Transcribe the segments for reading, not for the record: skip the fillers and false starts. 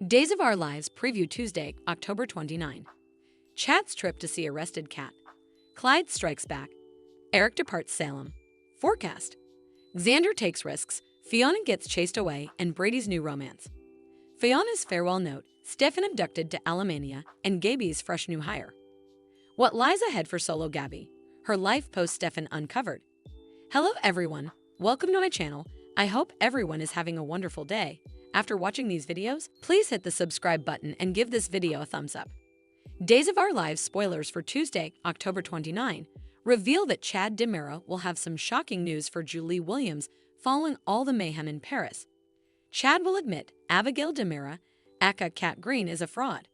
Days of Our Lives preview Tuesday, October 29. Chad's trip to see arrested cat. Clyde strikes back. Eric departs Salem. Forecast. Xander takes risks. Fiona gets chased away, and Brady's new romance. Fiona's farewell note. Stefan abducted to Alemania, and Gaby's fresh new hire. What lies ahead for solo Gabby? Her life post Stefan uncovered. Hello everyone, welcome to my channel. I hope everyone is having a wonderful day. After watching these videos, please hit the subscribe button and give this video a thumbs up. Days of Our Lives spoilers for Tuesday, October 29, reveal that Chad DiMera will have some shocking news for Julie Williams following all the mayhem in Paris. Chad will admit Abigail DiMera, aka Cat Green, is a fraud.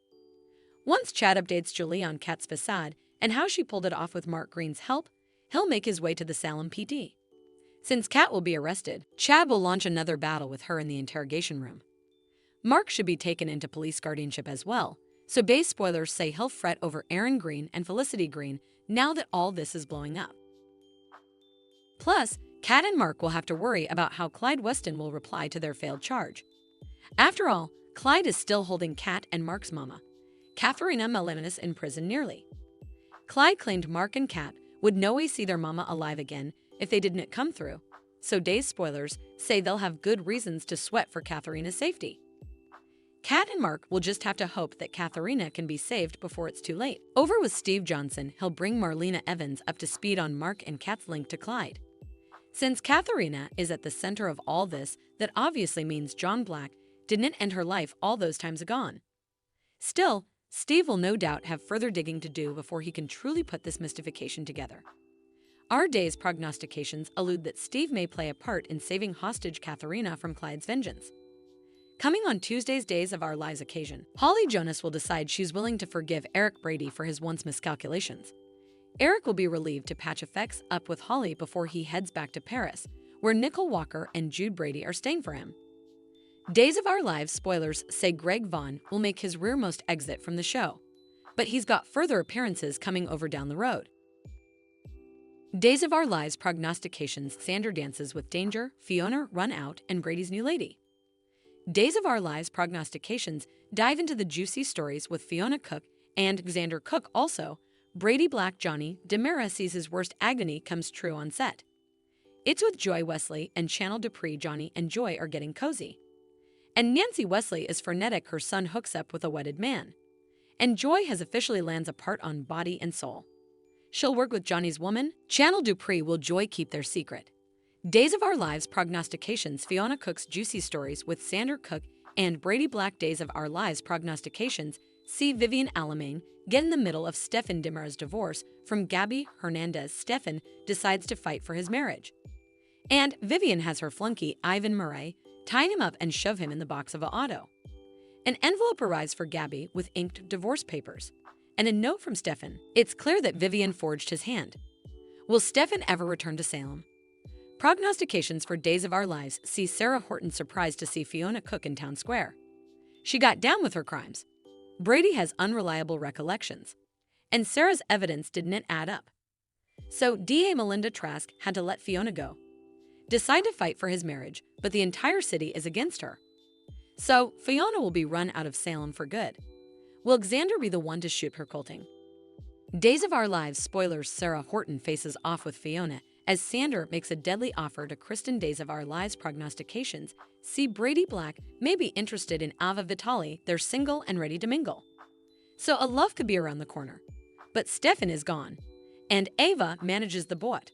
Once Chad updates Julie on Cat's facade and how she pulled it off with Mark Green's help, he'll make his way to the Salem PD. Since Cat will be arrested, Chad will launch another battle with her in the interrogation room. Mark should be taken into police guardianship as well, so base spoilers say he'll fret over Aaron Green and Felicity Green now that all this is blowing up. Plus, Cat and Mark will have to worry about how Clyde Weston will reply to their failed charge. After all, Clyde is still holding Cat and Mark's mama, Katharina Melenis, in prison nearly. Clyde claimed Mark and Cat would no way see their mama alive again if they didn't come through, so Days spoilers say they'll have good reasons to sweat for Katharina's safety. Cat and Mark will just have to hope that Katharina can be saved before it's too late. Over with Steve Johnson, he'll bring Marlena Evans up to speed on Mark and Cat's link to Clyde. Since Katharina is at the center of all this, that obviously means John Black didn't end her life all those times agone. Still, Steve will no doubt have further digging to do before he can truly put this mystification together. Our Days prognostications allude that Steve may play a part in saving hostage Katharina from Clyde's vengeance. Coming on Tuesday's Days of Our Lives occasion, Holly Jonas will decide she's willing to forgive Eric Brady for his once miscalculations. Eric will be relieved to patch effects up with Holly before he heads back to Paris, where Nicole Walker and Jude Brady are staying for him. Days of Our Lives spoilers say Greg Vaughn will make his rearmost exit from the show, but he's got further appearances coming over down the road. Days of Our Lives prognostications Xander dances with Danger, Fiona run out, and Brady's new lady. Days of Our Lives prognostications dive into the juicy stories with Fiona Cook and Xander Cook. Also, Brady Black Johnny DiMera sees his worst agony comes true on set. It's with Joy Wesley and Channel Dupree. Johnny and Joy are getting cozy. And Nancy Wesley is frenetic. Her son hooks up with a wedded man. And Joy has officially lands a part on Body and Soul. She'll work with Johnny's woman. Channel Dupree will Joy keep their secret. Days of Our Lives prognostications Fiona Cook's juicy stories with Xander Cook and Brady Black. Days of Our Lives prognostications see Vivian Alamain get in the middle of Stefan DiMera's divorce from Gabby Hernandez. Stefan decides to fight for his marriage. And Vivian has her flunky, Ivan Murray, tie him up and shove him in the box of an auto. An envelope arrives for Gabby with inked divorce papers and a note from Stefan. It's clear that Vivian forged his hand. Will Stefan ever return to Salem? Prognostications for Days of Our Lives see Sarah Horton surprised to see Fiona Cook in Town Square. She got down with her crimes. Brady has unreliable recollections, and Sarah's evidence didn't add up. So DA Melinda Trask had to let Fiona go. Decide to fight for his marriage, but the entire city is against her. So Fiona will be run out of Salem for good. Will Xander be the one to shoot her colting? Days of Our Lives spoilers Sarah Horton faces off with Fiona as Xander makes a deadly offer to Kristen. Days of Our Lives prognostications see Brady Black may be interested in Ava Vitali. They're single and ready to mingle. So a love could be around the corner. But Stefan is gone, and Ava manages the boat.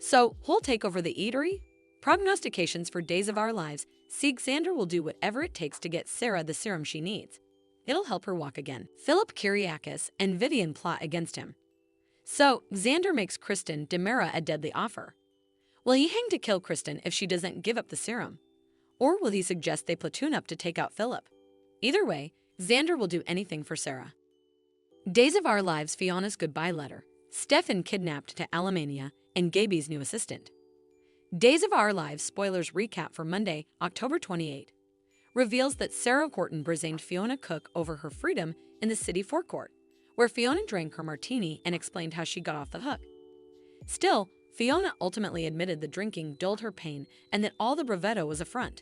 So who'll take over the eatery? Prognostications for Days of Our Lives see Xander will do whatever it takes to get Sarah the serum she needs. It'll help her walk again. Philip Kyriakis and Vivian plot against him. So Xander makes Kristen DiMera a deadly offer. Will he hang to kill Kristen if she doesn't give up the serum? Or will he suggest they platoon up to take out Philip? Either way, Xander will do anything for Sarah. Days of Our Lives Fiona's goodbye letter. Stefan kidnapped to Alemania and Gaby's new assistant. Days of Our Lives spoilers recap for Monday, October 28, reveals that Sarah Horton brazened Fiona Cook over her freedom in the city forecourt, where Fiona drank her martini and explained how she got off the hook. Still, Fiona ultimately admitted the drinking dulled her pain and that all the bravado was a front.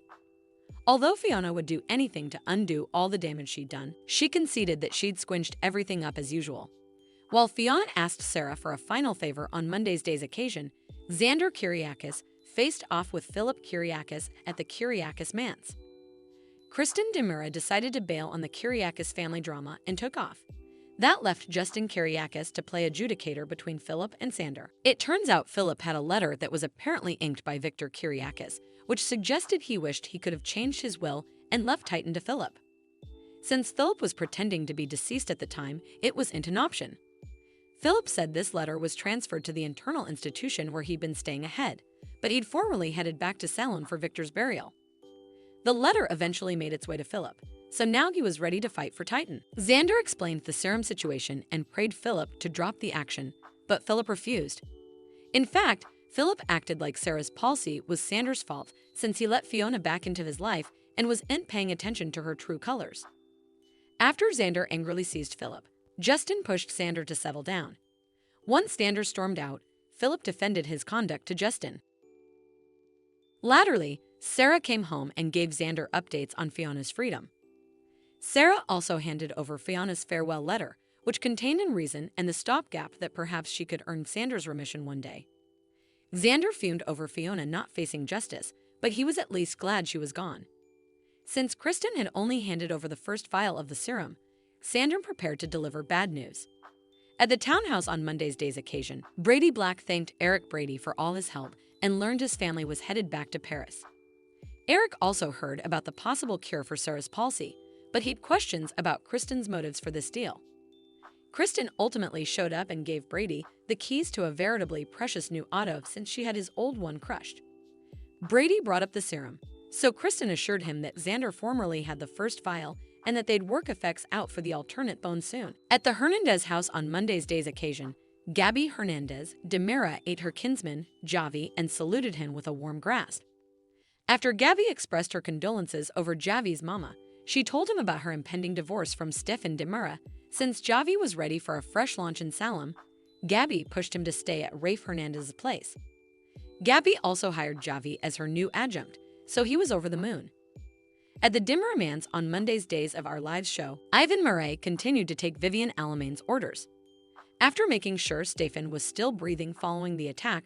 Although Fiona would do anything to undo all the damage she'd done, she conceded that she'd squinched everything up as usual. While Fiona asked Sarah for a final favor on Monday's day's occasion, Xander Kyriakis faced off with Philip Kyriakis at the Kyriakis Manse. Kristen DeMura decided to bail on the Kyriakis family drama and took off. That left Justin Kyriakis to play adjudicator between Philip and Xander. It turns out Philip had a letter that was apparently inked by Victor Kyriakis, which suggested he wished he could have changed his will and left Titan to Philip. Since Philip was pretending to be deceased at the time, it wasn't an option. Philip said this letter was transferred to the internal institution where he'd been staying ahead, but he'd formerly headed back to Salem for Victor's burial. The letter eventually made its way to Philip, so now he was ready to fight for Titan. Xander explained the serum situation and prayed Philip to drop the action, but Philip refused. In fact, Philip acted like Sarah's palsy was Xander's fault since he let Fiona back into his life and wasn't paying attention to her true colors. After Xander angrily seized Philip, Justin pushed Xander to settle down. Once Xander stormed out, Philip defended his conduct to Justin. Latterly, Sarah came home and gave Xander updates on Fiona's freedom. Sarah also handed over Fiona's farewell letter, which contained a reason and the stopgap that perhaps she could earn Xander's remission one day. Xander fumed over Fiona not facing justice, but he was at least glad she was gone. Since Kristen had only handed over the first vial of the serum, Xander prepared to deliver bad news. At the townhouse on Monday's day's occasion, Brady Black thanked Eric Brady for all his help and learned his family was headed back to Paris. Eric also heard about the possible cure for Sarah's palsy, but he'd questions about Kristen's motives for this deal. Kristen ultimately showed up and gave Brady the keys to a veritably precious new auto since she had his old one crushed. Brady brought up the serum, so Kristen assured him that Xander formerly had the first vial and that they'd work effects out for the alternate bone soon. At the Hernandez house on Monday's day's occasion, Gabby Hernandez DeMera ate her kinsman, Javi, and saluted him with a warm grasp. After Gabby expressed her condolences over Javi's mama, she told him about her impending divorce from Stefan DeMera. Since Javi was ready for a fresh launch in Salem, Gabby pushed him to stay at Rafe Hernandez's place. Gabby also hired Javi as her new adjunct, so he was over the moon. At the DeMera Manse on Monday's Days of Our Lives show, Ivan Murray continued to take Vivian Alamain's orders. After making sure Stefan was still breathing following the attack,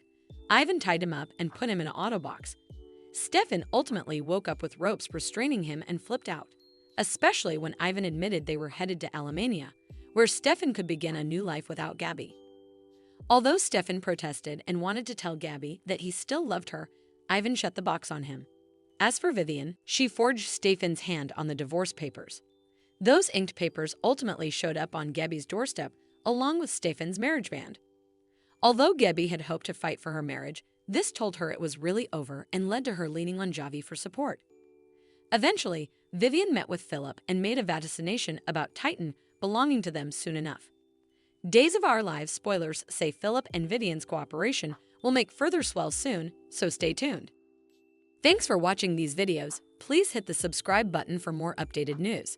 Ivan tied him up and put him in an auto box. Stefan ultimately woke up with ropes restraining him and flipped out, especially when Ivan admitted they were headed to Alamania, where Stefan could begin a new life without Gabby. Although Stefan protested and wanted to tell Gabby that he still loved her, Ivan shut the box on him. As for Vivian, she forged Stefan's hand on the divorce papers. Those inked papers ultimately showed up on Gabby's doorstep along with Stefan's marriage band. Although Gabby had hoped to fight for her marriage, this told her it was really over and led to her leaning on Javi for support. Eventually, Vivian met with Philip and made a vaticination about Titan belonging to them soon enough. Days of Our Lives spoilers say Philip and Vivian's cooperation will make further swells soon, so stay tuned. Thanks for watching these videos. Please hit the subscribe button for more updated news.